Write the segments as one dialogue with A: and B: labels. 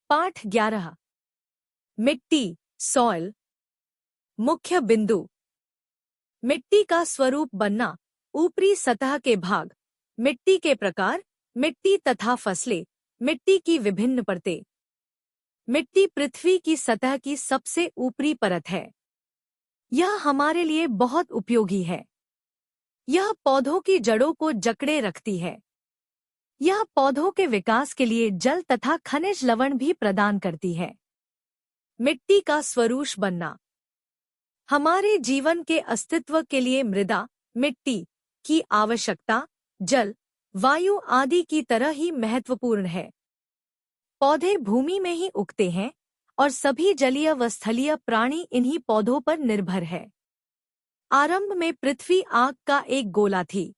A: पाठ 11। मिट्टी, सॉइल। मुख्य बिंदु। मिट्टी का स्वरूप बनना, ऊपरी सतह के भाग, मिट्टी के प्रकार, मिट्टी तथा फसलें, मिट्टी की विभिन्न परतें। मिट्टी पृथ्वी की सतह की सबसे ऊपरी परत है। यह हमारे लिए बहुत उपयोगी है। यह पौधों की जड़ों को जकड़े रखती है। यह पौधों के विकास के लिए जल तथा खनिज लवण भी प्रदान करती है। मिट्टी का स्वरूप बनना। हमारे जीवन के अस्तित्व के लिए मृदा, मिट्टी की आवश्यकता जल, वायु आदि की तरह ही महत्वपूर्ण है। पौधे भूमि में ही उगते हैं और सभी जलीय व स्थलीय प्राणी इन्हीं पौधों पर निर्भर है। आरंभ में पृथ्वी आग का एक गोला थी।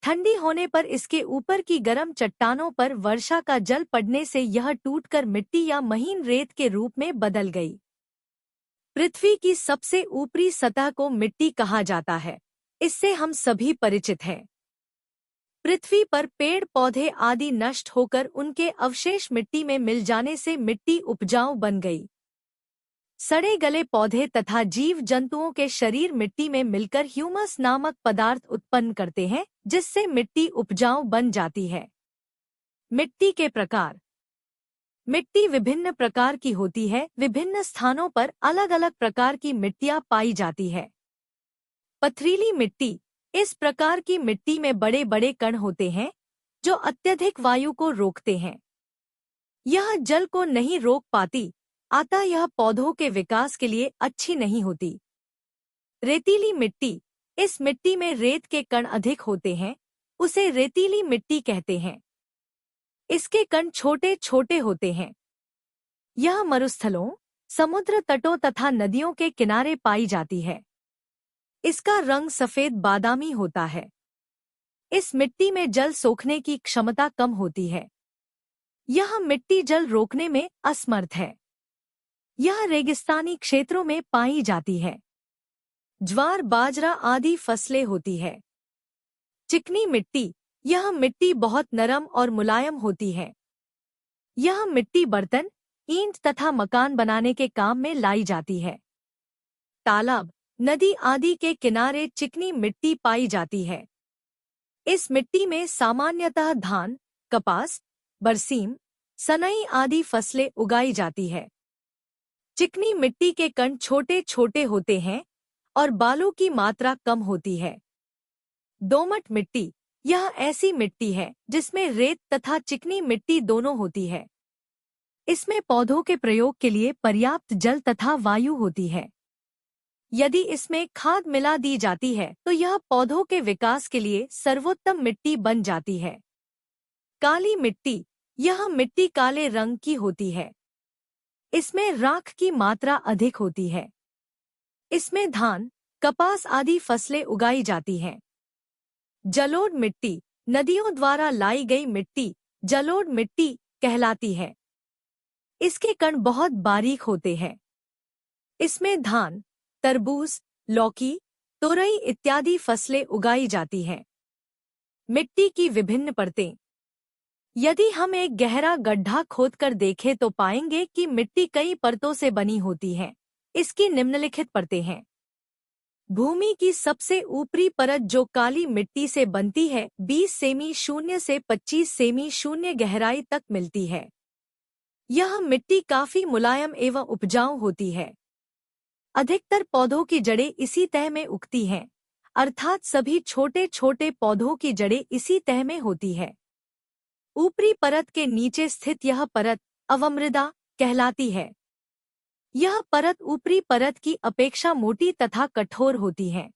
A: ठंडी होने पर इसके ऊपर की गर्म चट्टानों पर वर्षा का जल पड़ने से यह टूटकर मिट्टी या महीन रेत के रूप में बदल गई। पृथ्वी की सबसे ऊपरी सतह को मिट्टी कहा जाता है। इससे हम सभी परिचित हैं। पृथ्वी पर पेड़ पौधे आदि नष्ट होकर उनके अवशेष मिट्टी में मिल जाने से मिट्टी उपजाऊ बन गई। सड़े गले पौधे तथा जीव जंतुओं के शरीर मिट्टी में मिलकर ह्यूमस नामक पदार्थ उत्पन्न करते हैं, जिससे मिट्टी उपजाऊ बन जाती है। मिट्टी के प्रकार। मिट्टी विभिन्न प्रकार की होती है। विभिन्न स्थानों पर अलग अलग प्रकार की मिट्टियां पाई जाती है। पथरीली मिट्टी। इस प्रकार की मिट्टी में बड़े बड़े कण होते हैं जो अत्यधिक वायु को रोकते हैं। यह जल को नहीं रोक पाती, अतः यह पौधों के विकास के लिए अच्छी नहीं होती। रेतीली मिट्टी। इस मिट्टी में रेत के कण अधिक होते हैं, उसे रेतीली मिट्टी कहते हैं। इसके कण छोटे छोटे होते हैं। यह मरुस्थलों, समुद्र तटों तथा नदियों के किनारे पाई जाती है। इसका रंग सफेद बादामी होता है। इस मिट्टी में जल सोखने की क्षमता कम होती है। यह मिट्टी जल रोकने में असमर्थ है। यह रेगिस्तानी क्षेत्रों में पाई जाती है। ज्वार बाजरा आदि फसलें होती है। चिकनी मिट्टी। यह मिट्टी बहुत नरम और मुलायम होती है। यह मिट्टी बर्तन, ईंट तथा मकान बनाने के काम में लाई जाती है। तालाब, नदी आदि के किनारे चिकनी मिट्टी पाई जाती है। इस मिट्टी में सामान्यतः धान, कपास, बरसीम, सनई आदि फसलें उगाई जाती है। चिकनी मिट्टी के कण छोटे छोटे होते हैं और बालू की मात्रा कम होती है। दोमट मिट्टी। यह ऐसी मिट्टी है जिसमें रेत तथा चिकनी मिट्टी दोनों होती है। इसमें पौधों के प्रयोग के लिए पर्याप्त जल तथा वायु होती है। यदि इसमें खाद मिला दी जाती है तो यह पौधों के विकास के लिए सर्वोत्तम मिट्टी बन जाती है। काली मिट्टी। यह मिट्टी काले रंग की होती है। इसमें राख की मात्रा अधिक होती है। इसमें धान, कपास आदि फसलें उगाई जाती हैं। जलोढ़ मिट्टी। नदियों द्वारा लाई गई मिट्टी जलोढ़ मिट्टी कहलाती है। इसके कण बहुत बारीक होते हैं। इसमें धान, तरबूज, लौकी, तोरई इत्यादि फसलें उगाई जाती हैं। मिट्टी की विभिन्न परतें। यदि हम एक गहरा गड्ढा खोदकर देखें तो पाएंगे कि मिट्टी कई परतों से बनी होती है। इसकी निम्नलिखित परतें हैं। भूमि की सबसे ऊपरी परत जो काली मिट्टी से बनती है 20 सेमी 0 से 25 सेमी 0 गहराई तक मिलती है। यह मिट्टी काफी मुलायम एवं उपजाऊ होती है। अधिकतर पौधों की जड़ें इसी तह में उगती हैं, अर्थात सभी छोटे छोटे पौधों की जड़ें इसी तह में होती है। ऊपरी परत के नीचे स्थित यह परत अवमृदा कहलाती है। यह परत ऊपरी परत की अपेक्षा मोटी तथा कठोर होती है।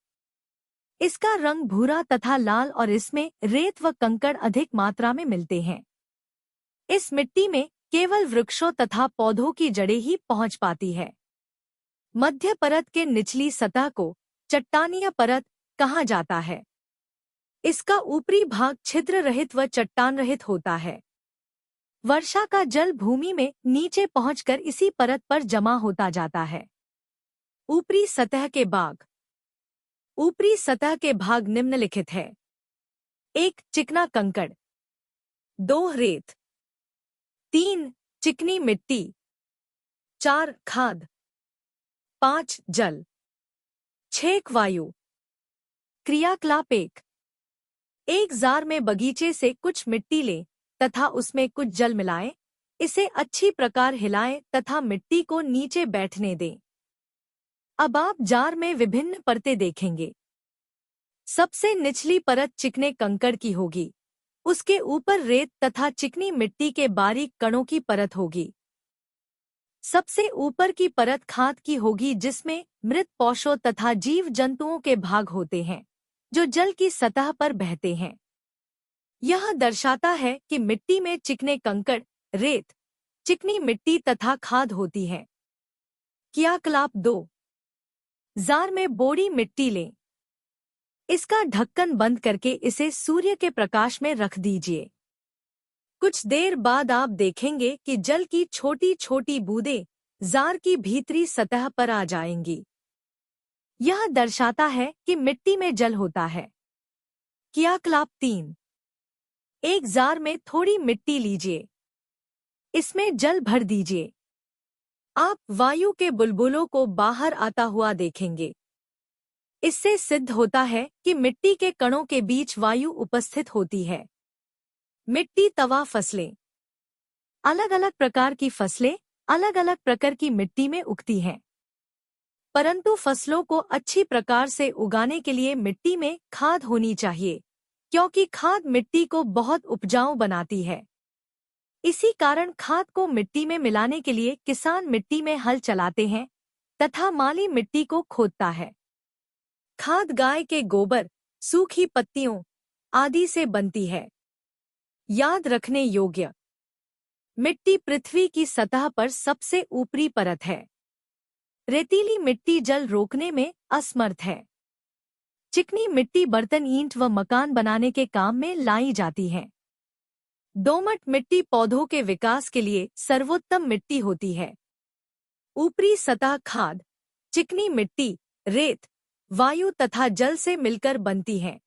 A: इसका रंग भूरा तथा लाल और इसमें रेत व कंकड़ अधिक मात्रा में मिलते हैं। इस मिट्टी में केवल वृक्षों तथा पौधों की जड़ें ही पहुंच पाती है। मध्य परत के निचली सतह को चट्टानीय परत कहा जाता है। इसका ऊपरी भाग छिद्र रहित व चट्टान रहित होता है। वर्षा का जल भूमि में नीचे पहुंचकर इसी परत पर जमा होता जाता है। ऊपरी सतह के भाग। ऊपरी सतह के भाग निम्नलिखित है। 1. चिकना कंकड़। 2. रेत। 3. चिकनी मिट्टी। 4 खाद। 5 जल। 6 वायु। क्रियाकलाप 1 जार में बगीचे से कुछ मिट्टी लें तथा उसमें कुछ जल मिलाएं। इसे अच्छी प्रकार हिलाएं तथा मिट्टी को नीचे बैठने दें। अब आप जार में विभिन्न परतें देखेंगे। सबसे निचली परत चिकने कंकड़ की होगी। उसके ऊपर रेत तथा चिकनी मिट्टी के बारीक कणों की परत होगी। सबसे ऊपर की परत खाद की होगी, जिसमें मृत पौधों तथा जीव जंतुओं के भाग होते हैं जो जल की सतह पर बहते हैं। यह दर्शाता है कि मिट्टी में चिकने कंकड़, रेत, चिकनी मिट्टी तथा खाद होती है। क्रियाकलाप 2 जार में बोरी मिट्टी लें। इसका ढक्कन बंद करके इसे सूर्य के प्रकाश में रख दीजिए। कुछ देर बाद आप देखेंगे कि जल की छोटी छोटी बूंदें जार की भीतरी सतह पर आ जाएंगी। यह दर्शाता है कि मिट्टी में जल होता है। क्रियाकलाप 3 एक जार में थोड़ी मिट्टी लीजिए। इसमें जल भर दीजिए। आप वायु के बुलबुलों को बाहर आता हुआ देखेंगे। इससे सिद्ध होता है कि मिट्टी के कणों के बीच वायु उपस्थित होती है। मिट्टी तवा फसलें। अलग अलग प्रकार की फसलें अलग अलग प्रकार की मिट्टी में उगती हैं, परंतु फसलों को अच्छी प्रकार से उगाने के लिए मिट्टी में खाद होनी चाहिए, क्योंकि खाद मिट्टी को बहुत उपजाऊ बनाती है। इसी कारण खाद को मिट्टी में मिलाने के लिए किसान मिट्टी में हल चलाते हैं तथा माली मिट्टी को खोदता है। खाद गाय के गोबर, सूखी पत्तियों आदि से बनती है। याद रखने योग्य, मिट्टी पृथ्वी की सतह पर सबसे ऊपरी परत है। रेतीली मिट्टी जल रोकने में असमर्थ है। चिकनी मिट्टी बर्तन, ईंट व मकान बनाने के काम में लाई जाती है। दोमट मिट्टी पौधों के विकास के लिए सर्वोत्तम मिट्टी होती है। ऊपरी सतह खाद, चिकनी मिट्टी, रेत, वायु तथा जल से मिलकर बनती है।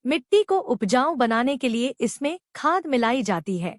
A: मिट्टी को उपजाऊ बनाने के लिए इसमें खाद मिलाई जाती है।